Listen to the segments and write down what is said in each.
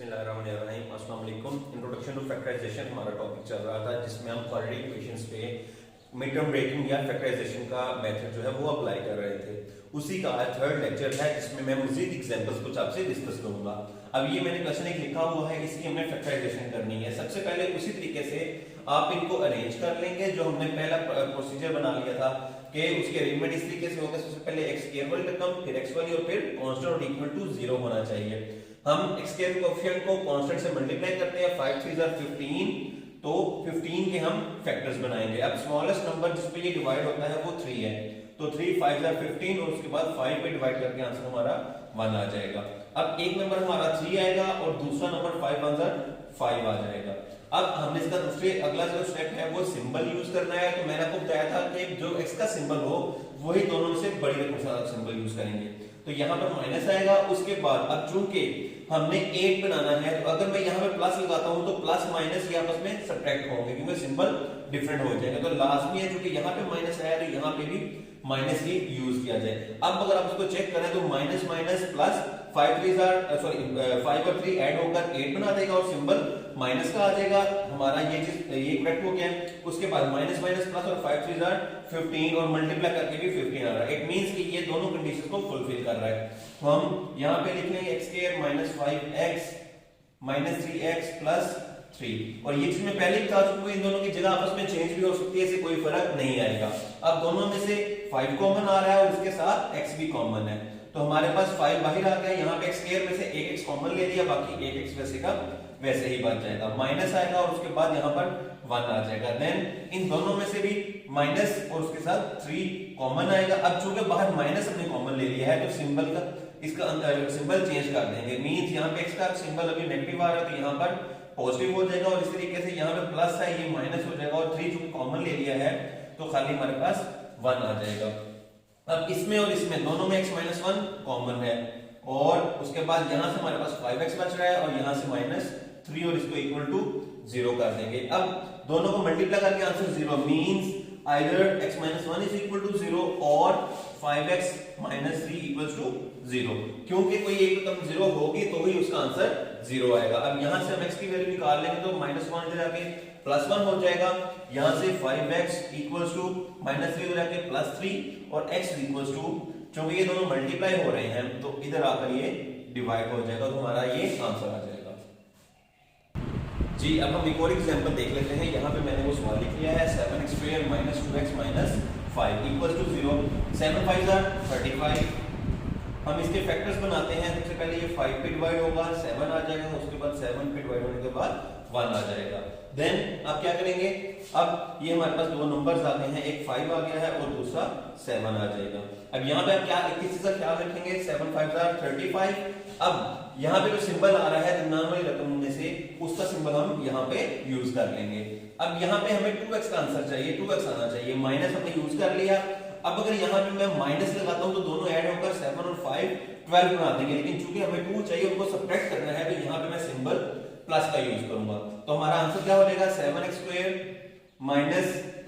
बिस्मिल्लाहिर्रहमानिर्रहीम। अस्सलाम वालेकुम। इंट्रोडक्शन टू फैक्टराइजेशन हमारा टॉपिक चल रहा था, जिसमें हम क्वाड्रेटिक इक्वेशंस पे मिड टर्म ब्रेकिंग या फैक्टराइजेशन का मेथड जो है वो अप्लाई कर रहे थे। उसी का आज थर्ड लेक्चर है, जिसमें मैं मजीद एग्जांपल्स कुछ आपसे डिस्कस करूंगा। अब ये मैंने क्वेश्चन एक लिखा हुआ है, इसकी हमने फैक्टराइजेशन करनी है। सबसे पहले उसी तरीके से आप इनको अरेंज कर लेंगे जो हमने पहला प्रोसीजर बना लिया था कि उसके अरेंजमेंट इस तरीके से होगा। सबसे पहले x स्क्वायर वाली टर्म, फिर x वाली, और फिर कांस्टेंट और इक्वल टू 0 होना चाहिए। हम x स्क्वायर कोएफिशिएंट को कांस्टेंट से मल्टीप्लाई करते हैं, 5 3 are 15, तो 15 के हम फैक्टर्स बनाएंगे। अब स्मॉलेस्ट नंबर जिस पे ये डिवाइड होता है वो 3 है, तो 3 5 are 15 और उसके बाद 5 पे डिवाइड करके आंसर हमारा 1 आ जाएगा। अब एक नंबर हमारा 3 आएगा और दूसरा नंबर 5 1 are 5 आ जाएगा। अब हमने इसका दूसरे अगला जो स्टेप है वो सिंबल यूज करना है। तो मैंने आपको बताया था कि जो x का सिंबल हो वही दोनों में से बड़ी रकम से ज्यादा सिंबल यूज करेंगे। तो यहाँ पर माइनस आएगा। उसके बाद अब चूंकि हमने 8 बनाना है, तो अगर मैं यहाँ पे प्लस लगाता हूँ तो प्लस माइनस ये आपस में सब्ट्रैक्ट होंगे क्योंकि सिंबल डिफरेंट हो जाएगा। तो लाजमी है क्योंकि यहाँ पे माइनस आया तो यहाँ पे भी माइनस ही यूज किया जाए। अब अगर आप इसको चेक करें तो माइनस माइनस प्लस 5 और 3 ऐड होकर 8 बना देगा और सिंबल माइनस का आ जाएगा। हमारा ये चीज ये करेक्ट हो गया। उसके बाद माइनस माइनस प्लस और 5 3 are 15 और मल्टीप्लाई करके भी 15 आ रहा है। इट मींस कि ये दोनों कंडीशंस को फुलफिल कर रहा है। तो हम यहाँ पे लिखेंगे x square minus 5x minus 3x plus 3, और ये चीज मैं पहले ही बता चुका हूं, इन दोनों की जगह आपस में चेंज भी हो सकती है, इससे कोई फर्क नहीं आएगा। अब दोनों में से 5 कॉमन आ रहा है और इसके साथ x भी कॉमन है, तो हमारे पास 5 बाहर आ गया। यहाँ पे x स्क्वायर में से एक x कॉमन ले लिया, बाकी एक x वैसे का वैसे ही बच जाएगा। माइनस आएगा और उसके बाद यहाँ पर 1 आ जाएगा। देन इन दोनों में से भी माइनस और उसके साथ 3 कॉमन आएगा। अब चूंकि बाहर माइनस हमने कॉमन ले लिया है तो सिंबल का इसका सिंबल चेंज कर देंगे। मींस यहाँ पे x का सिंबल अभी नेगेटिव आ रहा है तो यहाँ पर पॉजिटिव हो जाएगा, और इस तरीके से यहाँ पे प्लस है ये माइनस हो जाएगा, और 3 चूंकि कॉमन ले लिया है तो खाली हमारे पास 1 आ जाएगा। अब इसमें और इसमें दोनों में x माइनस 1 कॉमन है, और उसके बाद यहाँ से हमारे पास 5x बच रहा है और यहाँ से माइनस 3 और इसको इक्वल टू 0 कर देंगे। अब दोनों को मल्टीप्लाई करके answer 0 means either x minus 1 is equal to 0 और 5x minus 3 equals to 0, क्योंकि कोई एक टर्म 0 होगी तो ही उसका आंसर 0 आएगा। अब यहाँ से हम x की वैल्यू निकाल लेंगे तो -1 इधर आके +1 हो जाएगा। यहाँ से 5x equals to -3 इधर आके +3 और x equals to, क्योंकि ये दोनों मल्टीप्लाई हो रहे हैं तो इधर आकर ये डिवाइड हो जाएगा, तो हमारा ये आंसर आ जाएगा। जी अब हम एक और एग्जांपल देख लेते हैं। यहाँ पे मैंने वो सवाल लिख लिया है 7x square minus 2x minus 5 equal to 0। 7 5 are 35। हम इसके फैक्टर्स बनाते हैं। सबसे पहले ये 5 पे डिवाइड होगा, 7 आ जाएगा, उसके बाद 7 पे डिवाइड होने के बाद 1 आ जाएगा। देन आप क्या करेंगे, अब ये हमारे पास दो नंबर्स आ गए हैं, एक 5 आ गया है और दूसरा 7 आ जाएगा। अब यहाँ पे आप क्या किस चीज का ख्याल रखेंगे, 7 5 are 35। अब यहाँ पे जो सिंबल आ रहा है निन्यानवे रकम में से, उसका सिंबल हम यहाँ पे यूज कर लेंगे। अब यहाँ पे हमें 2x का आंसर चाहिए, 2x आना चाहिए। माइनस हमने यूज कर लिया। अब अगर यहाँ पे मैं माइनस लगाता हूँ तो दोनों ऐड होकर 7 और 5 12 बना देंगे, लेकिन चूंकि हमें 2 चाहिए उनको सब्ट्रैक्ट करना है, तो यहाँ पे मैं सिंबल प्लस का यूज करूंगा। तो हमारा आंसर क्या हो जाएगा, 7x स्क्वायर माइनस,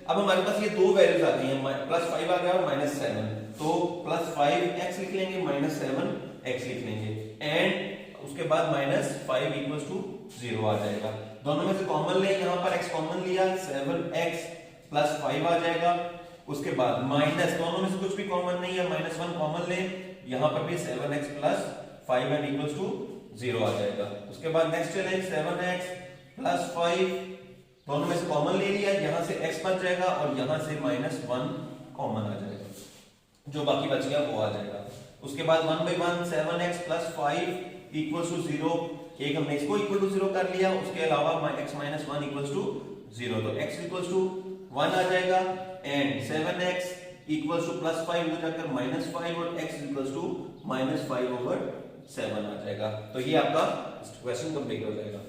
अब हमारे पास ये दो वैल्यूज आ गई हैं, +5 आ गया और -7, तो +5x लिख लेंगे, -7x लिख लेंगे, एंड उसके बाद -5 इक्वल्स टू 0 आ जाएगा। दोनों में से कॉमन ले, यहाँ पर x कॉमन लिया, 7x प्लस 5 आ जाएगा। उसके बाद माइनस, दोनों में से कुछ भी कॉमन नहीं है, -1 कॉमन ले, यहाँ पर भी 7x plus 5 and equals to 0 आ जाएगा। उसके बाद नेक्स्ट चलें, 7x प्लस 5, दोनों में से कॉमन ले लिया, यहाँ से x बच जाएगा और यहाँ से -1 कॉमन आ जाएगा, जो बाकी बच गया वो आ जाएगा। उसके बाद 1 by 1 7x plus 5 equals to 0, एक हमने इसको इक्वल टू 0 कर लिया, उसके अलावा x माइनस 1 इक्वल्स टू 0, तो x इक्वल्स टू 1 आ जाएगा, एंड 7x इक्वल्स टू +5 हो जाकर -5 और x इक्वल्स टू -5/7 आ जाएगा। तो ये आपका क्वेश्चन कंप्लीट हो जाएगा।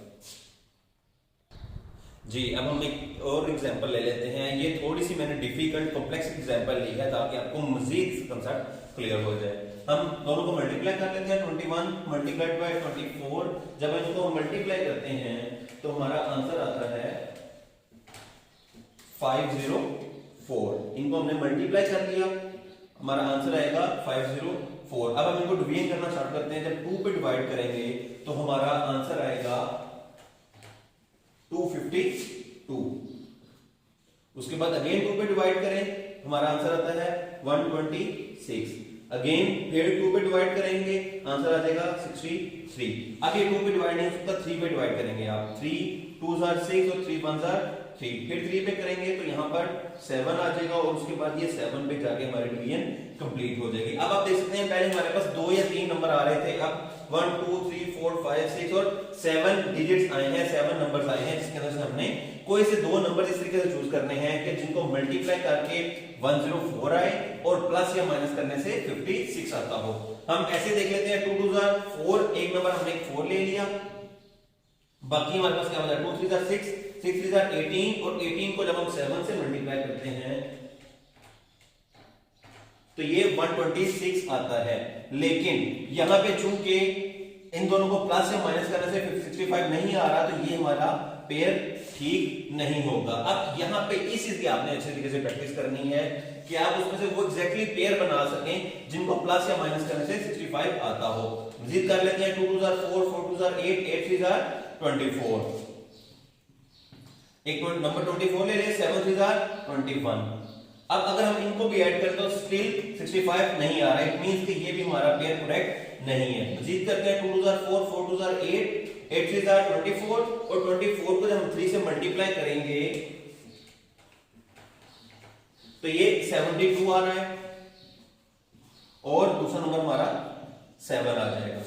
जी अब हम एक और एग्जांपल ले लेते हैं। ये थोड़ी सी मैंने डिफिकल्ट कॉम्प्लेक्स एग्जांपल ली है ताकि आपको मजीद कंसेप्ट क्लियर हो जाए। हम दोनों को मल्टीप्लाई कर लेते हैं, 21 मल्टीप्लाइड बाय 24। जब इनको मल्टीप्लाई करते हैं तो हमारा आंसर आता है 504। इनको हमने मल्टीप्लाई कर लिया, हमारा आंसर आएगा 504। 4। अब हम इनको डिवीजन करना स्टार्ट करते हैं। जब 2 पे डिवाइड करेंगे तो हमारा आंसर आएगा 252। उसके बाद अगेन 2 पे डिवाइड करें, हमारा आंसर आता है 126। अगेन फिर 2 पे डिवाइड करेंगे, आंसर आ जाएगा 63। अब ये 2 पे डिवाइड नहीं हो सकता, 3 पे डिवाइड करेंगे आप। 3 2 6 और 3 1 3। फिर 3 पे करेंगे तो यहाँ पर 7 आ जाएगा और उसके बाद ये 7 पे जाके हमारी डिवीजन कंप्लीट हो जाएगी। अब आप देख सकते हैं पहले हमारे पास 2 या 3 नंबर आ रहे थे, अब 1 2 3 4 5 6 और 7 डिजिट्स आए हैं, 7 नंबर्स आए हैं, जिसके अंदर से हमने कोई से 2 नंबर इस तरीके से चूज करने हैं कि जिनको मल्टीप्लाई करके 104 आए और प्लस या माइनस करने से 56 आता हो। हम ऐसे देख लेते हैं 2 2 4, एक नंबर हमने 4 ले लिया, बाकी हमारे पास क्या हो जाएगा 2 3 6 6 3 18 और 18 को जब हम 7 से मल्टीप्लाई करते हैं तो ये 126 आता है। लेकिन यहां पे चूंकि इन दोनों को प्लस या माइनस करने से 65 नहीं आ रहा तो ये हमारा पेयर ठीक नहीं होगा। अब यहाँ पे इस चीज की आपने अच्छे तरीके से प्रैक्टिस करनी है कि आप उसमें से वो एग्जैक्टली पेयर बना सकें जिनको प्लस या माइनस करने से 65 आता हो। मजीद कर लेते हैं 2 2 4 4 2 8 8 3 24। एक नंबर 24 ले लिए, 7 3 21। अब अगर हम इनको भी ऐड करें तो स्टिल 65 नहीं आ रहा है, इट मींस कि ये भी हमारा पेयर करेक्ट नहीं है। मजीद करते हैं 2 2 4 4 2 8 8 3 24 और 24 को जब हम 3 से मल्टीप्लाई करेंगे तो ये 72 आ रहा है और दूसरा नंबर हमारा 7 आ जाएगा।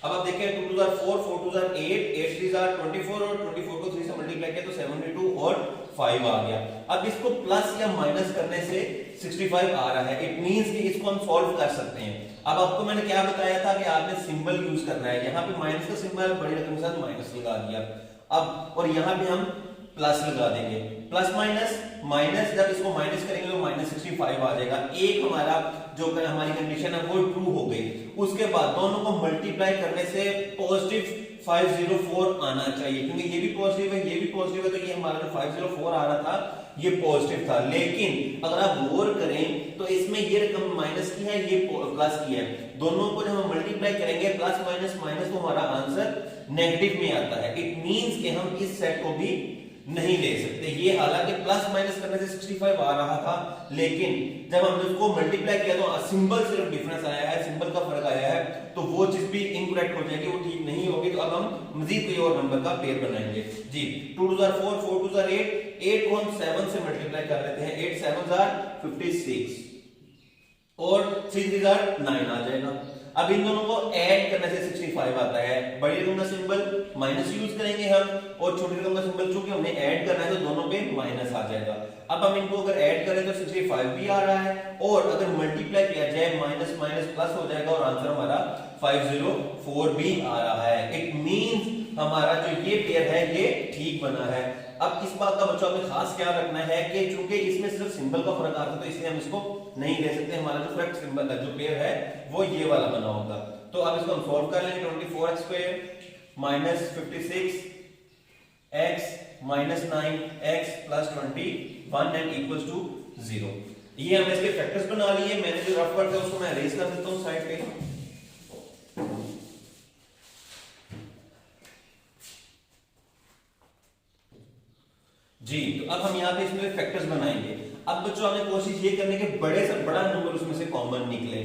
अब आप देखें 2 2 4 4 2 8 8 3 24 और 24 को 3 से मल्टीप्लाई किया तो 72 और 5 आ गया। अब इसको प्लस या माइनस करने से 65 आ रहा है, इट मींस कि इसको हम सॉल्व कर सकते हैं। अब आपको मैंने क्या बताया था कि आपने सिंबल यूज करना है, यहाँ पे माइनस का सिंबल बड़ी रकम के साथ माइनस लगा दिया, अब और यहाँ पे हम प्लस लगा देंगे। प्लस माइनस माइनस, जब इसको माइनस करेंगे तो माइनस 65 आ जाएगा। एक हमारा जो हमारी कंडीशन है वो ट्रू हो गई। उसके बाद दोनों को मल्टीप्लाई करने से पॉजिटिव 504 आना चाहिए, क्योंकि ये भी पॉजिटिव है ये भी पॉजिटिव है, तो ये हमारा जो 504 आ रहा था ये पॉजिटिव था। लेकिन अगर आप गौर करें तो इसमें ये रकम माइनस की है, ये प्लस की है, दोनों को जब हम मल्टीप्लाई करेंगे प्लस माइनस माइनस तो हमारा आंसर नेगेटिव में आता है। इट मींस कि हम इस सेट को भी नहीं ले सकते। ये हालांकि प्लस माइनस करने से 65 आ रहा था, लेकिन जब हमने उसको मल्टीप्लाई किया तो सिंबल सिर्फ डिफरेंस आया है, सिंबल का फर्क आया है, तो वो चीज भी इनकरेक्ट हो जाएगी, वो ठीक नहीं होगी। तो अब हम मजीद कोई और नंबर का पेयर बनाएंगे जी। 2 2 4 4 2 8 8 को हम 7 से मल्टीप्लाई कर लेते हैं, 8 7 56 और 3 3 9 आ जाएगा। अब इन दोनों को ऐड करने से 65 आता है। बड़ी रकम का सिंबल माइनस यूज करेंगे हम और छोटी रकम का सिंबल चूंकि हमने ऐड करना है तो दोनों पे माइनस आ जाएगा। अब हम इनको अगर ऐड करें तो 65 भी आ रहा है और अगर मल्टीप्लाई किया जाए माइनस माइनस प्लस हो जाएगा और आंसर हमारा 504 भी आ रहा है। इट मींस हमारा जो ये पेयर है ये ठीक बना है। अब इस बात का बच्चों में खास ख्याल रखना है कि चूंकि इसमें सिर्फ सिंबल का फर्क आता है तो इसलिए हम इसको नहीं ले सकते। हमारा जो करेक्ट सिंबल जो पेयर है वो ये वाला बना होगा। तो अब इसको हम सॉल्व कर लेंगे। 24x² minus 56x minus 9x plus 21 and equals to 0। ये हमने इसके फैक्टर्स बना लिए। मैंने जो रफ वर्क है उसको मैं अरेज कर देता हूं साइड पे। जी तो अब हम यहाँ पे इसमें फैक्टर्स बनाएंगे। अब बच्चों हमने कोशिश ये करने के बड़े से बड़ा नंबर उसमें से कॉमन निकले।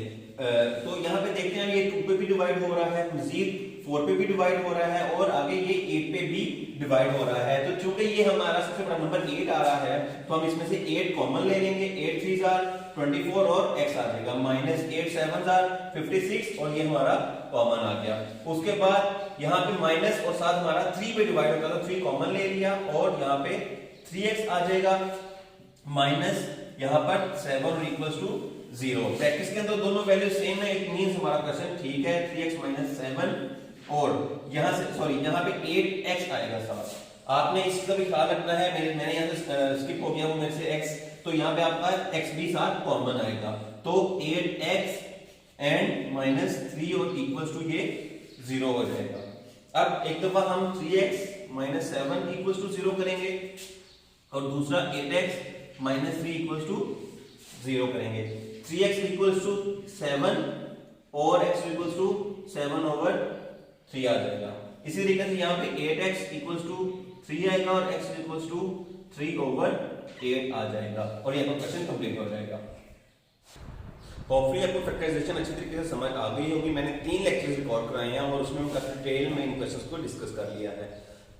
तो यहाँ पे देखते हैं ये 2 पे भी डिवाइड हो रहा है, मजीद 4 पे भी डिवाइड हो रहा है और आगे ये 8 पे भी डिवाइड हो रहा है। तो चूंकि ये हमारा सबसे बड़ा नंबर 8 आ रहा है तो हम इसमें से 8 कॉमन ले लेंगे। 8 3 24 और x आ जाएगा, माइनस 8 7 56 और ये हमारा कॉमन आ गया। उसके बाद यहाँ पे माइनस और साथ हमारा 3 पे डिवाइड होता है तो 3 कॉमन ले लिया और यहाँ पे 3x आ जाएगा, माइनस यहाँ पर 7 और इक्वल्स टू 0। प्रैक्टिस के अंदर दोनों वैल्यू सेम है, इट मींस हमारा क्वेश्चन ठीक है। 3x माइनस 7 और यहाँ से सॉरी यहाँ पे 8x आएगा साथ। आपने इसका भी ख्याल रखना है, मैंने यहाँ से स्किप हो गया वो मेरे से x, तो यहाँ पे आपका x भी साथ कॉमन आएगा। तो 8x एंड माइनस 3 और इक्वल्स टू ये 0 हो जाएगा। अब एक दफा हम 3x माइनस 7 इक्वल्स टू 0 करेंगे और दूसरा 8x माइनस 3 इक्वल्स टू 0 करेंगे। 3x इक्वल्स टू 7 और x इक्वल्स टू 7/3 आ जाएगा। इसी तरीके से यहाँ पे 8x इक्वल्स टू 3 आएगा और x इक्वल्स टू 3/8 आ जाएगा और यहाँ पर क्वेश्चन कंप्लीट हो जाएगा। होपफुली आपको फैक्टराइजेशन अच्छी तरीके से समझ आ गई होगी। मैंने 3 लेक्चर्स रिकॉर्ड कराए हैं और उसमें काफी डिटेल में इन क्वेश्चंस को डिस्कस कर लिया है।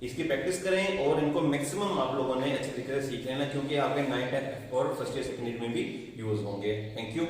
इसकी प्रैक्टिस करें और इनको मैक्सिमम आप लोगों ने अच्छी तरीके से सीख लेना, क्योंकि आपके 9th और फर्स्ट ईयर सेकेंड ईयर में भी यूज होंगे। Thank you.